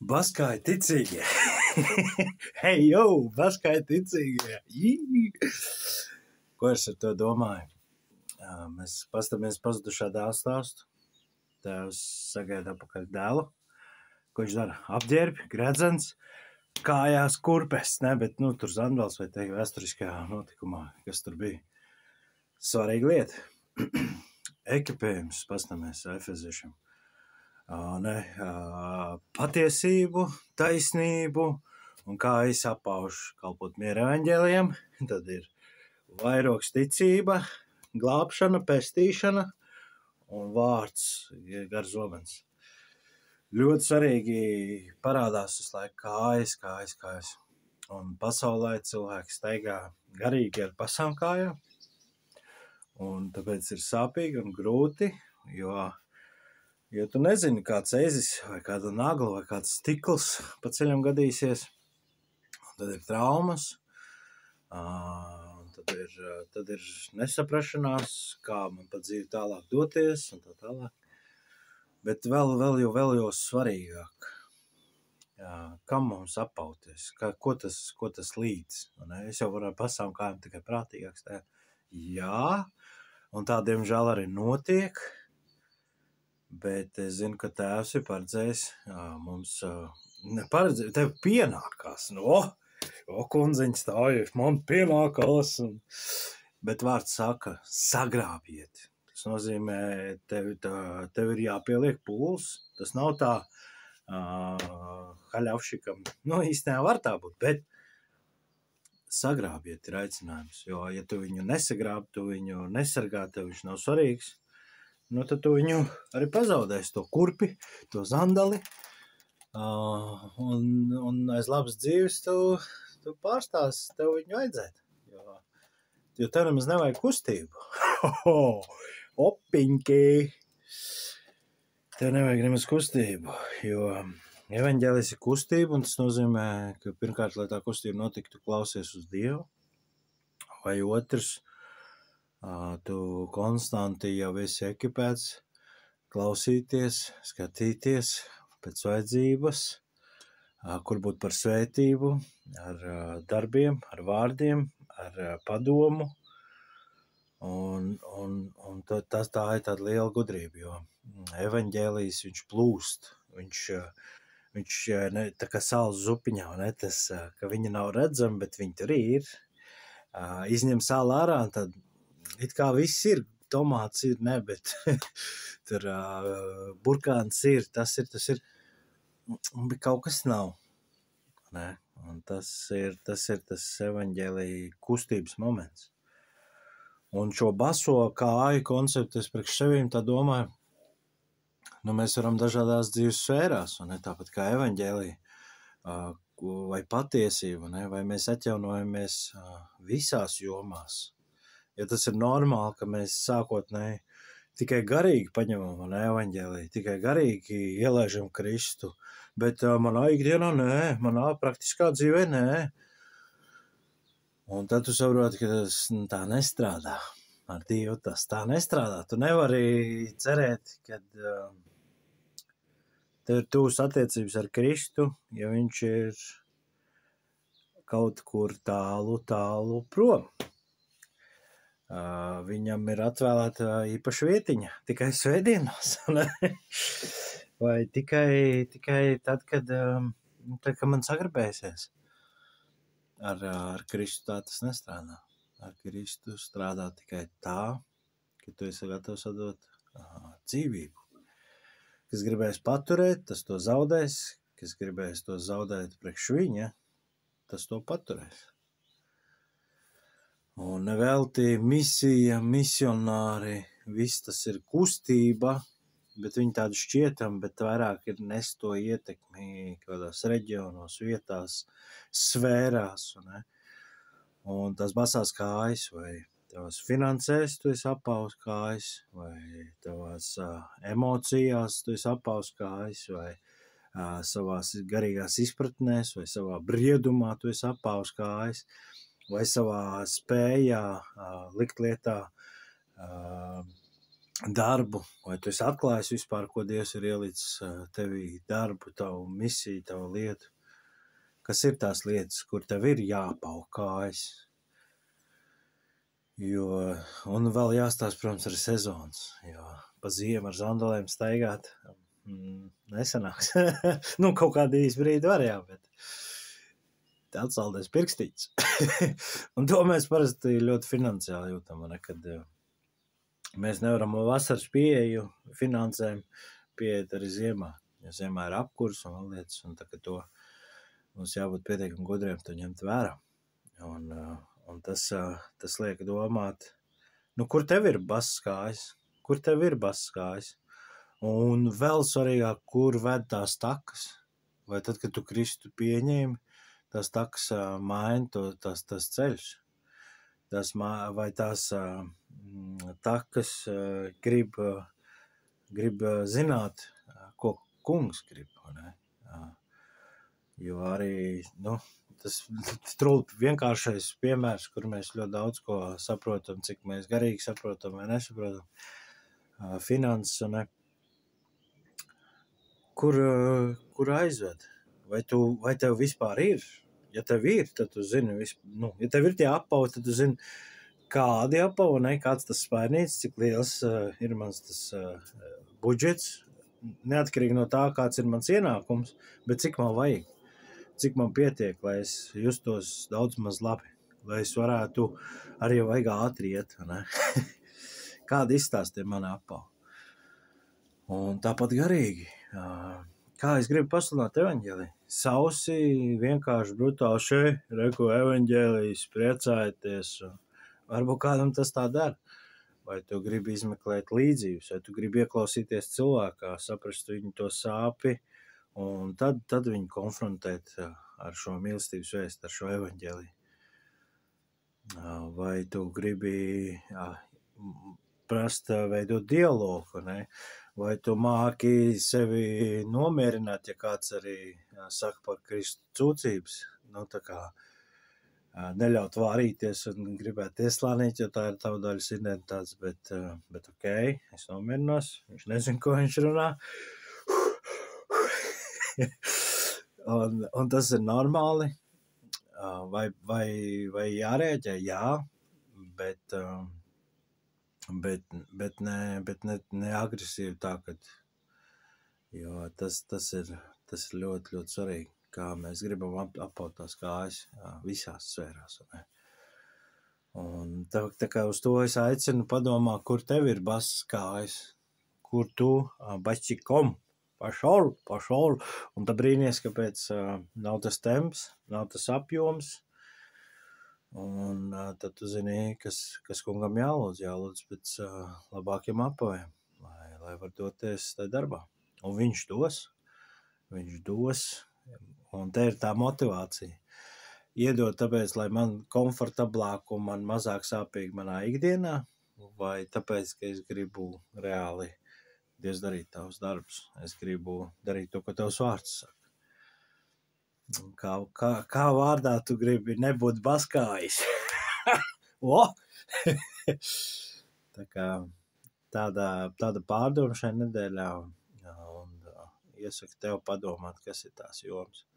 Baskāji ticīgie. Hei, jau, baskāji ticīgie. Ko es ar to domāju? Mēs pastamies pazudušā dēla stāstu. Tēvs sagaida apakaļ dēlu. Ko viņš dara? Apģērbi, gredzens, kājās kurpes, ne, bet, tur Zandvals vai teikt vēsturiskajā notikumā, kas tur bija. Svarīga lieta. Ekipējums, pastamies Efeziešiem. Patiesību, taisnību un kā es apaušu kalpot miera evaņģēlijam, tad ir vairogs ticība, glābšana, pestīšana un vārds gar zobens. Ļoti svarīgi parādās visu laiku kājas. Un pasaulē cilvēki staigā garīgi ar pasām kājām, un tāpēc ir sāpīgi un grūti, jo tu nezini, kāds ezis vai kāda nagla vai kāds stikls pa ceļam gadīsies. Un tad ir traumas, tad ir nesaprašanās, kā man pa dzīvi tālāk doties un tā tālāk. Bet vēl jau svarīgāk, kam mums apauties, ko tas līdz. Es jau varu ar pasām kājām tikai prātīgāks. Jā, un tā diemžēl arī notiek. Bet es zinu, ka Tēvs ir paredzējis mums, tev pienākās, kundzeņš stājies, man pienākās, bet vārds saka, sagrābiet. Tas nozīmē, tev ir jāpieliek pūls, tas nav tā haļavšikam, īstenībā var tā būt, bet sagrābiet ir aicinājums, jo, ja tu viņu nesagrābi, tu viņu nesargā, tev viņš nav svarīgs, tad tu viņu arī pazaudēsi, to kurpi, to zandali, un aiz labas dzīves tu pārstāsi tev viņu vajadzēt, jo tev nemaz nevajag kustību. Opiņki! Tev nevajag nemaz kustību, jo evaņģēlijs ir kustība, un tas nozīmē, ka pirmkārt, lai tā kustība notiktu, klausies uz Dievu, vai otrs, tu konstanti jau esi ekipēts klausīties, skatīties pēc vajadzības, kur būt par svētību, ar darbiem, ar vārdiem, ar padomu, un tā ir tāda liela gudrība, jo evaņģēlijs viņš plūst, viņš tā kā sāls zupiņā, tas, ka viņa nav redzama, bet viņa tur ir, izņem sālu ārā, un tad it kā viss ir, tomāts ir, ne, bet tur burkāns ir, tas ir, bet kaut kas nav. Ne? Un tas ir tas evaņģēlija kustības moments. Un šo baso kāju konceptu es priekš sevīm tā domāju, mēs varam dažādās dzīves sfērās, un ne tāpat kā evaņģēlija, vai patiesība, ne, vai mēs atjaunojamies visās jomās. Ja tas ir normāli, ka mēs sākotnēji tikai garīgi paņemam evaņģēliju, tikai garīgi ielaižam Kristu, bet manā ikdienā nē, manā praktiskā dzīvē nē. Un tad tu saproti, ka tas tā nestrādā. Ar Dievu tas tā nestrādā. Tu nevari cerēt, kad tev ir tuvas attiecības ar Kristu, ja viņš ir kaut kur tālu prom. Viņam ir atvēlēta īpaša vietiņa tikai svētdienās, vai tikai tad, kad man sagribēsies. Ar Kristu tā tas nestrādā. Ar Kristu strādā tikai tā, ka tu esi gatavs atdot dzīvību. Kas gribēs paturēt, tas to zaudēs, kas gribēs to zaudēt priekš viņa, tas to paturēs. Un nevelti misija, misionāri, viss tas ir kustība, bet viņi tādu šķietam, bet vairāk ir nes to ietekmi kādās reģionos, vietās, sfērās. Un tās basās kājas, vai tavās finansēs tu esi apaus kājas, vai tavās emocijās tu esi apaus kājas, vai savās garīgās izpratnēs, vai savā briedumā tu esi apaus kājas, vai savā spējā likt lietā darbu, vai tu esi atklājis vispār, ko Dievs ir ielicis tevī darbu, tavu misiju, tavu lietu. Kas ir tās lietas, kur tev ir jāpauk kājas? Un vēl jāstāsta, protams, arī sezonas, jo pa ziemu ar zandalēm staigāt nesanāks. Kaut kādā īsti brīdi var jā, bet atsaldēs pirkstīts. Un to mēs parasti ļoti finansiāli jūtam, kad mēs nevaram vasaras pieeju finansēm pieiet arī ziemā. Jo ziemā ir apkurs un lietas, un tā, ka to mums jābūt pietiekami gudriem to ņemt vērā. Un tas liek domāt, kur tev ir basas kājas? Kur tev ir basas kājas? Un vēl svarīgāk, kur ved tās takas? Vai tad, kad tu Kristu pieņēmi, tās takas maina tas ceļš? Vai tās takas grib zināt, ko kungs grib, ne? Jo arī, tas trulp vienkāršais piemērs, kur mēs ļoti daudz ko saprotam, cik mēs garīgi saprotam vai nesaprotam, finanses, ne? Kur aizved? Vai tev vispār ir? Ja tev ir, tad tu zini, ja tev ir tie apavi, tad tu zini, kādi apavi, ne, kāds tas spainīts, cik liels ir mans tas budžets, neatkarīgi no tā, kāds ir mans ienākums, bet cik man vajag, cik man pietiek, lai es justos daudz maz labi, lai es varētu arī vajag ātri iet, ne? Kāda izstāst ir mana apavi? Un tāpat garīgi, kā es gribu pasludināt evaņģēliju? Sausi, vienkārši brutāli reku evaņģēlijas, priecājieties, varbūt kādam tas tā dara. Vai tu gribi izmeklēt līdzības, vai tu gribi ieklausīties cilvēkā, saprast viņu to sāpi, un tad viņu konfrontēt ar šo mīlestības vēstu, ar šo evaņģēliju. Vai tu gribi prast veidot dialogu, ne? Vai tu māki sevi nomierināt, ja kāds arī saka par Kristu cūcības, tā kā neļaut vārīties un gribēt ieslānīt, jo tā ir tava daļas identitātes, bet ok, es nomierinos, viņš nezin, ko viņš runā. un tas ir normāli, vai jārēģē, jā, bet ne agresīvi tā, jo tas ir ļoti, ļoti svarīgi, kā mēs gribam apaut tās kājas visās sfērās. Ne? Un tā kā uz to es aicinu padomā, kur tev ir basas kājas, kur tu baķikom, pašol, un tā brīnies, kāpēc nav tas temps, nav tas apjoms, un tad tu zini, kas kungam jālūdz pēc labākiem apaviem, lai var doties tajā darbā. Un viņš dos, un te ir tā motivācija. Iedot tāpēc, lai man komfortablāk un man mazāk sāpīgi manā ikdienā, vai tāpēc, ka es gribu reāli Dievs darīt tavus darbus. Es gribu darīt to, ko tavs vārds saka. Kā vārdā tu gribi nebūt baskājis? Tā kā tāda pārdoma šai nedēļā, un iesaku tev padomāt, kas ir tās jomas,